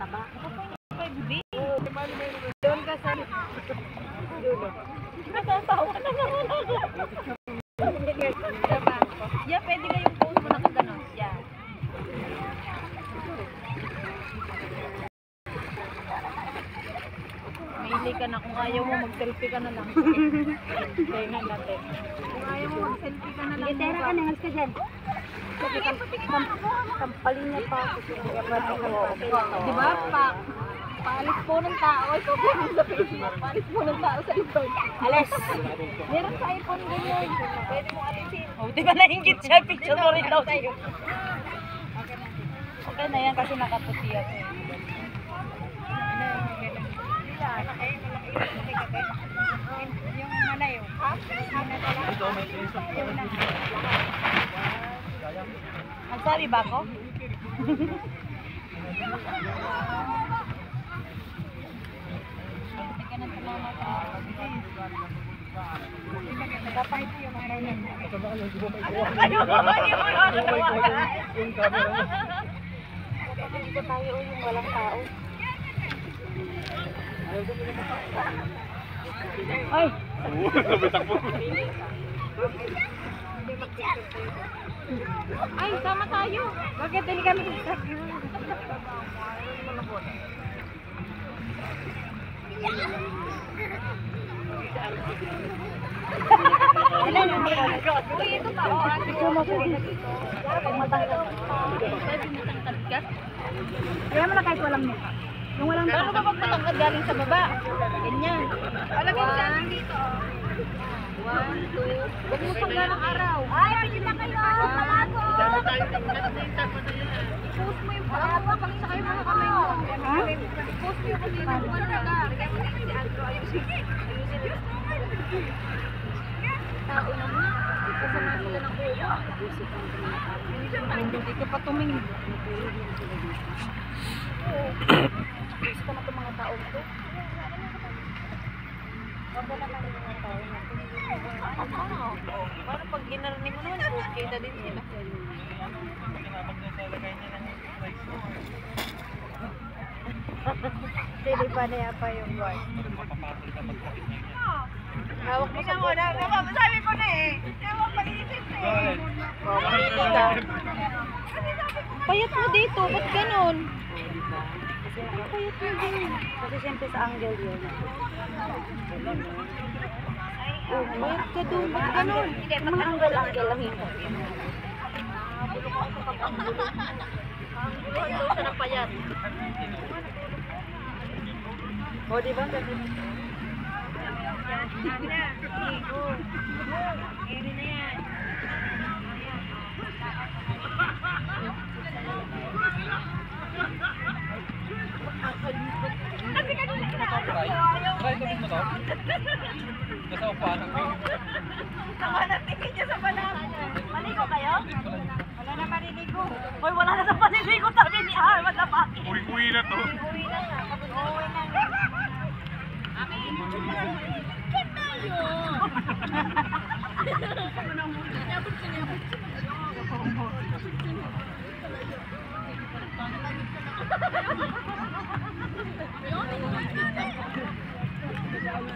mataba. Kay Bibi. Doon ka sa dulo. Natatawa na naman ako. Yeah, pwede kayong post mo na kagano'n. Yeah. Maili ka na. Kung ayaw mo, mag-selfie ka na lang. Kaya nga natin. Kung ayaw mo, mag-selfie ka na lang. Gitera ka na, halos ka dyan. Kampalin niya pa. Diba? Paalis po ng tao. Ikaw po sa Facebook. Paalis po ng tao sa likod. Alis. Meron sa iPhone ganyan. Pwede mo alisin. Oh, di ba nainggit siya? Picture mo rin daw tayo. Okay na yan kasi nakaputi ako. Yung mana yun. Magsabi ba ako? Dapat ito yung mga rin. Dito tayo yung walang tao. Ay! Ay, sama tayo. Bakit hindi kami Uy, ito pa. Ito mo po. Matangkad. Kaya mo na kahit walang mukha. Yung walang Paano ba magpatangkad galing sa baba? Ganyan. Alam mo saan dito? 1, 2. Huwag mo pang ganang araw. Ay, pwede na kayo. Malago. I-post mo yung paa. Pakita kayo mga kamay mo. Ha? I-post mo yung kanina. Tao naman. Kasama sila ng kuya. Hindi ka pa tumingin. Gusto na itong mga tao ito. Wala naman yung mga tao. Paano pag ginarni mo naman, okay na din sila. Hindi pa na pa yung boy. Hawak mo sa muna. Sabi ko na eh. Hawak pag-isip eh. Pili ka. Payat mo dito. Ba't ganun? Payat mo din. Kasi siyempre sa angle yun. Oh, payat ka doon. Ba't ganun? Mga angle lang yun. Bulong daw siya ng payat. O, diba? Try ko din mo to. Nasa upuan ang view. Sama na tingin niya sa banana. Maligo kayo? Wala na maliligo. Hoy, wala na sa paliligo. Sabi ni Arman na bakit? Uwi-uwi na to. Uwi na nga. Uwi na nga. Amin. Kan tayo.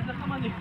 Naman eh.